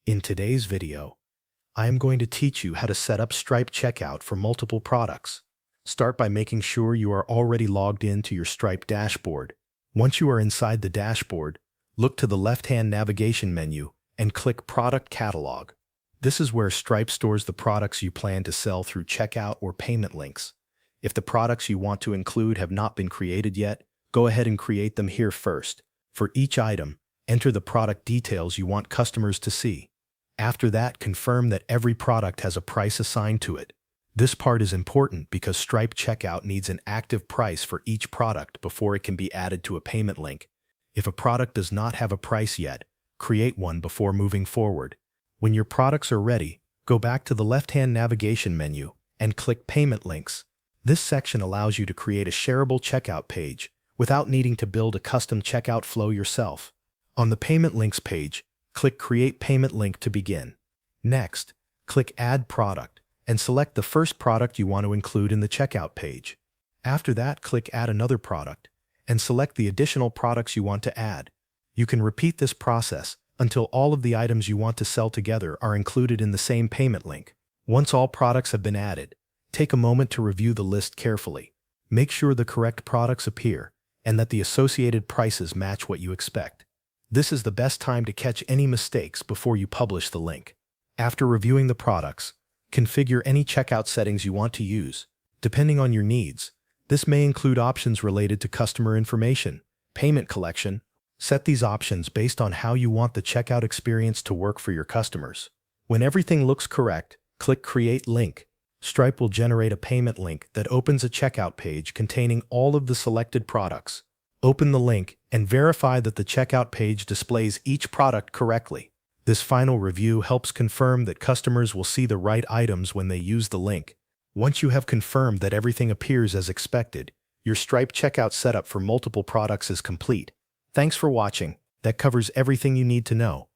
In today's video, I am going to teach you how to set up Stripe checkout for multiple products. Start by making sure you are already logged in to your Stripe dashboard. Once you are inside the dashboard, look to the left-hand navigation menu and click Product Catalog. This is where Stripe stores the products you plan to sell through checkout or payment links. If the products you want to include have not been created yet, go ahead and create them here first. For each item, enter the product details you want customers to see. After that, confirm that every product has a price assigned to it. This part is important because Stripe Checkout needs an active price for each product before it can be added to a payment link. If a product does not have a price yet, create one before moving forward. When your products are ready, go back to the left-hand navigation menu and click Payment Links. This section allows you to create a shareable checkout page without needing to build a custom checkout flow yourself. On the Payment Links page, click Create Payment Link to begin. Next, click Add Product and select the first product you want to include in the checkout page. After that, click Add Another Product and select the additional products you want to add. You can repeat this process until all of the items you want to sell together are included in the same payment link. Once all products have been added, take a moment to review the list carefully. Make sure the correct products appear and that the associated prices match what you expect. This is the best time to catch any mistakes before you publish the link. After reviewing the products, configure any checkout settings you want to use. Depending on your needs, this may include options related to customer information, payment collection. Set these options based on how you want the checkout experience to work for your customers. When everything looks correct, click Create Link. Stripe will generate a payment link that opens a checkout page containing all of the selected products. Open the link and verify that the checkout page displays each product correctly. This final review helps confirm that customers will see the right items when they use the link. Once you have confirmed that everything appears as expected, your Stripe checkout setup for multiple products is complete. Thanks for watching. That covers everything you need to know.